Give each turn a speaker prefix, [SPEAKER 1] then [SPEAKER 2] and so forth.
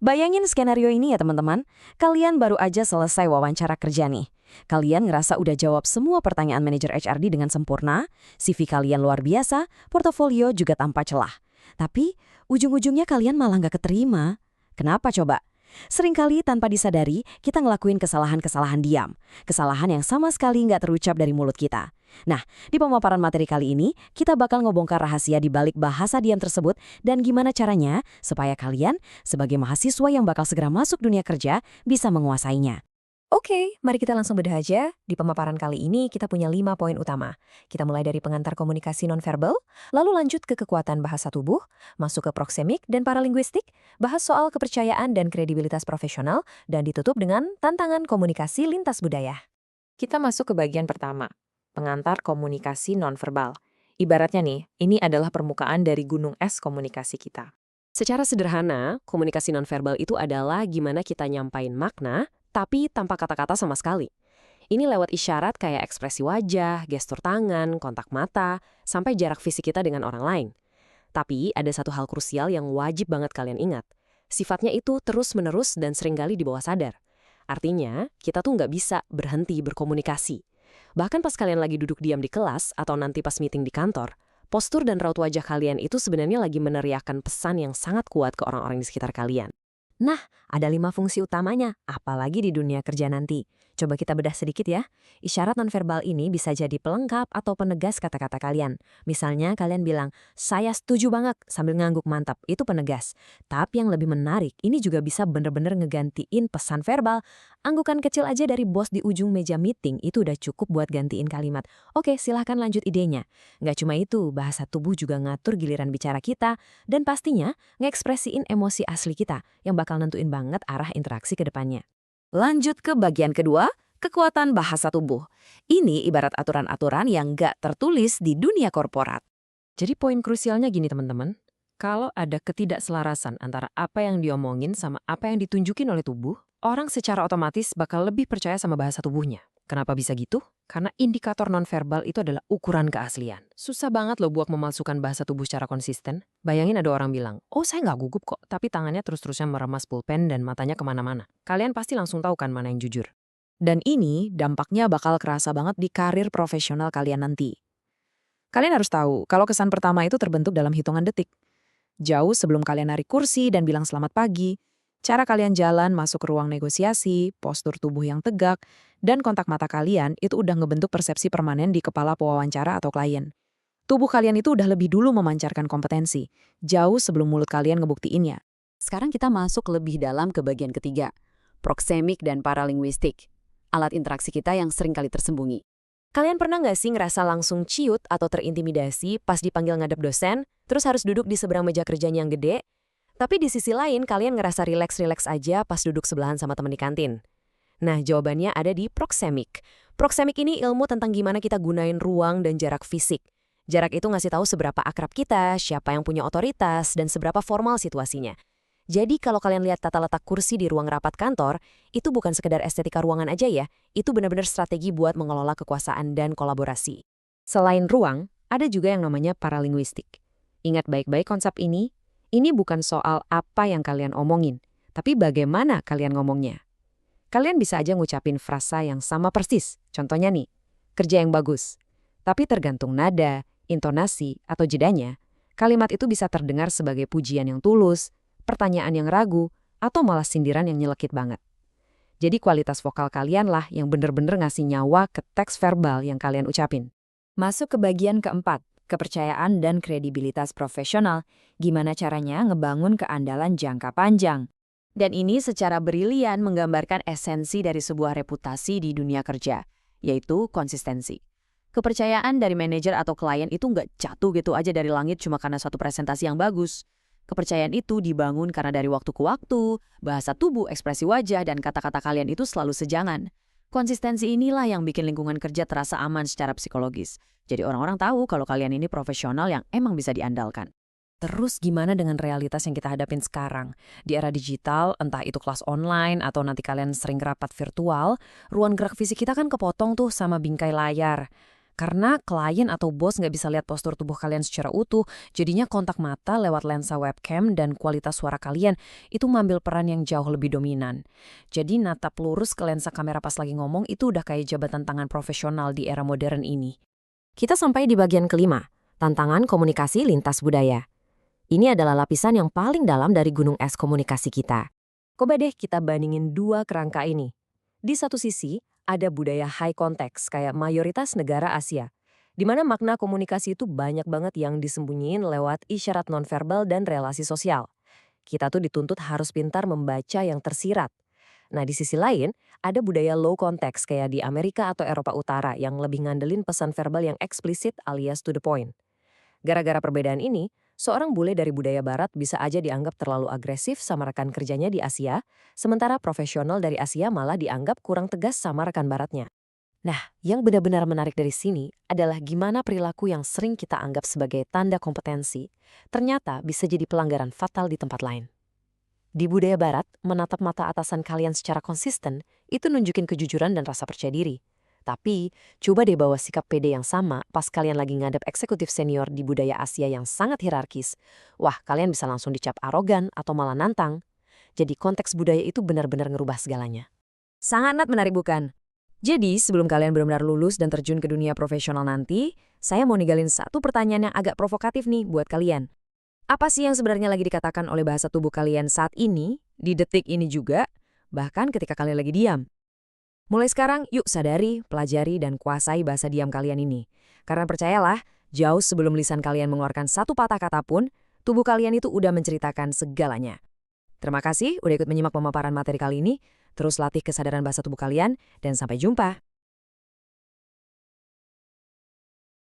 [SPEAKER 1] Bayangin skenario ini ya teman-teman. Kalian baru aja selesai wawancara kerja nih. Kalian ngerasa udah jawab semua pertanyaan manajer HRD dengan sempurna, CV kalian luar biasa, portofolio juga tanpa celah. Tapi ujung-ujungnya kalian malah nggak keterima. Kenapa coba? Seringkali tanpa disadari, kita ngelakuin kesalahan-kesalahan diam. Kesalahan yang sama sekali nggak terucap dari mulut kita. Nah, di pemaparan materi kali ini, kita bakal ngebongkar rahasia di balik bahasa diam tersebut dan gimana caranya supaya kalian, sebagai mahasiswa yang bakal segera masuk dunia kerja, bisa menguasainya.
[SPEAKER 2] Oke, mari kita langsung bedah aja. Di pemaparan kali ini kita punya 5 poin utama. Kita mulai dari pengantar komunikasi nonverbal, lalu lanjut ke kekuatan bahasa tubuh, masuk ke proksemik dan paralinguistik, bahas soal kepercayaan dan kredibilitas profesional, dan ditutup dengan tantangan komunikasi lintas budaya. Kita masuk ke bagian pertama, pengantar komunikasi nonverbal. Ibaratnya nih, ini adalah permukaan dari gunung es komunikasi kita. Secara sederhana, komunikasi nonverbal itu adalah gimana kita nyampain makna, tapi tanpa kata-kata sama sekali. Ini lewat isyarat kayak ekspresi wajah, gestur tangan, kontak mata, sampai jarak fisik kita dengan orang lain. Tapi ada satu hal krusial yang wajib banget kalian ingat. Sifatnya itu terus-menerus dan seringkali di bawah sadar. Artinya, kita tuh nggak bisa berhenti berkomunikasi. Bahkan pas kalian lagi duduk diam di kelas atau nanti pas meeting di kantor, postur dan raut wajah kalian itu sebenarnya lagi meneriakkan pesan yang sangat kuat ke orang-orang di sekitar kalian. Nah, ada 5 fungsi utamanya, apalagi di dunia kerja nanti. Coba kita bedah sedikit ya. Isyarat nonverbal ini bisa jadi pelengkap atau penegas kata-kata kalian. Misalnya kalian bilang, saya setuju banget sambil ngangguk mantap, itu penegas. Tapi yang lebih menarik, ini juga bisa bener-bener ngegantiin pesan verbal. Anggukan kecil aja dari bos di ujung meja meeting itu udah cukup buat gantiin kalimat. Oke, silahkan lanjut idenya. Nggak cuma itu, bahasa tubuh juga ngatur giliran bicara kita, dan pastinya ngekspresiin emosi asli kita yang bakal nentuin banget arah interaksi ke depannya.
[SPEAKER 1] Lanjut ke bagian kedua, kekuatan bahasa tubuh. Ini ibarat aturan-aturan yang nggak tertulis di dunia korporat.
[SPEAKER 2] Jadi poin krusialnya gini teman-teman, kalau ada ketidakselarasan antara apa yang diomongin sama apa yang ditunjukin oleh tubuh, orang secara otomatis bakal lebih percaya sama bahasa tubuhnya. Kenapa bisa gitu? Karena indikator nonverbal itu adalah ukuran keaslian. Susah banget loh buat memalsukan bahasa tubuh secara konsisten. Bayangin ada orang bilang, oh saya nggak gugup kok, tapi tangannya terus-terusan meremas pulpen dan matanya kemana-mana. Kalian pasti langsung tahu kan mana yang jujur.
[SPEAKER 1] Dan ini dampaknya bakal kerasa banget di karir profesional kalian nanti. Kalian harus tahu, kalau kesan pertama itu terbentuk dalam hitungan detik. Jauh sebelum kalian narik kursi dan bilang selamat pagi, cara kalian jalan masuk ke ruang negosiasi, postur tubuh yang tegak, dan kontak mata kalian itu udah ngebentuk persepsi permanen di kepala pewawancara atau klien. Tubuh kalian itu udah lebih dulu memancarkan kompetensi, jauh sebelum mulut kalian ngebuktiinnya. Sekarang kita masuk lebih dalam ke bagian ketiga, proksemik dan paralinguistik, alat interaksi kita yang sering kali tersembunyi. Kalian pernah nggak sih ngerasa langsung ciut atau terintimidasi pas dipanggil ngadep dosen, terus harus duduk di seberang meja kerjanya yang gede? Tapi di sisi lain, kalian ngerasa rileks-rileks aja pas duduk sebelahan sama temen di kantin. Nah, jawabannya ada di proksemik. Proksemik ini ilmu tentang gimana kita gunain ruang dan jarak fisik. Jarak itu ngasih tahu seberapa akrab kita, siapa yang punya otoritas, dan seberapa formal situasinya. Jadi kalau kalian lihat tata letak kursi di ruang rapat kantor, itu bukan sekedar estetika ruangan aja ya, itu benar-benar strategi buat mengelola kekuasaan dan kolaborasi. Selain ruang, ada juga yang namanya paralinguistik. Ingat baik-baik konsep ini bukan soal apa yang kalian omongin, tapi bagaimana kalian ngomongnya. Kalian bisa aja ngucapin frasa yang sama persis, contohnya nih, kerja yang bagus. Tapi tergantung nada, intonasi, atau jedanya, kalimat itu bisa terdengar sebagai pujian yang tulus, pertanyaan yang ragu, atau malah sindiran yang nyelekit banget. Jadi kualitas vokal kalian lah yang bener-bener ngasih nyawa ke teks verbal yang kalian ucapin. Masuk ke bagian keempat, kepercayaan dan kredibilitas profesional, gimana caranya ngebangun keandalan jangka panjang. Dan ini secara brilian menggambarkan esensi dari sebuah reputasi di dunia kerja, yaitu konsistensi. Kepercayaan dari manajer atau klien itu nggak jatuh gitu aja dari langit cuma karena suatu presentasi yang bagus. Kepercayaan itu dibangun karena dari waktu ke waktu, bahasa tubuh, ekspresi wajah, dan kata-kata kalian itu selalu sejangan. Konsistensi inilah yang bikin lingkungan kerja terasa aman secara psikologis. Jadi orang-orang tahu kalau kalian ini profesional yang emang bisa diandalkan. Terus gimana dengan realitas yang kita hadapin sekarang? Di era digital, entah itu kelas online atau nanti kalian sering rapat virtual, ruang gerak fisik kita kan kepotong tuh sama bingkai layar.
[SPEAKER 2] Karena klien atau bos nggak bisa lihat postur tubuh kalian secara utuh, jadinya kontak mata lewat lensa webcam dan kualitas suara kalian itu mengambil peran yang jauh lebih dominan. Jadi natap lurus ke lensa kamera pas lagi ngomong itu udah kayak jabatan tangan profesional di era modern ini.
[SPEAKER 3] Kita sampai di bagian kelima, tantangan komunikasi lintas budaya. Ini adalah lapisan yang paling dalam dari gunung es komunikasi kita. Coba deh kita bandingin dua kerangka ini. Di satu sisi, ada budaya high context kayak mayoritas negara Asia, di mana makna komunikasi itu banyak banget yang disembunyiin lewat isyarat nonverbal dan relasi sosial. Kita tuh dituntut harus pintar membaca yang tersirat. Nah, di sisi lain, ada budaya low context kayak di Amerika atau Eropa Utara yang lebih ngandelin pesan verbal yang eksplisit alias to the point. Gara-gara perbedaan ini, seorang bule dari budaya barat bisa aja dianggap terlalu agresif sama rekan kerjanya di Asia, sementara profesional dari Asia malah dianggap kurang tegas sama rekan baratnya. Nah, yang benar-benar menarik dari sini adalah gimana perilaku yang sering kita anggap sebagai tanda kompetensi, ternyata bisa jadi pelanggaran fatal di tempat lain. Di budaya barat, menatap mata atasan kalian secara konsisten itu nunjukin kejujuran dan rasa percaya diri. Tapi, coba deh bawa sikap pede yang sama pas kalian lagi ngadep eksekutif senior di budaya Asia yang sangat hierarkis. Wah, kalian bisa langsung dicap arogan atau malah nantang. Jadi konteks budaya itu benar-benar ngerubah segalanya.
[SPEAKER 1] Sangat menarik bukan? Jadi, sebelum kalian benar-benar lulus dan terjun ke dunia profesional nanti, saya mau ninggalin satu pertanyaan yang agak provokatif nih buat kalian. Apa sih yang sebenarnya lagi dikatakan oleh bahasa tubuh kalian saat ini, di detik ini juga, bahkan ketika kalian lagi diam? Mulai sekarang, yuk sadari, pelajari, dan kuasai bahasa diam kalian ini. Karena percayalah, jauh sebelum lisan kalian mengeluarkan satu patah kata pun, tubuh kalian itu udah menceritakan segalanya. Terima kasih udah ikut menyimak pemaparan materi kali ini. Terus latih kesadaran bahasa tubuh kalian, dan sampai jumpa.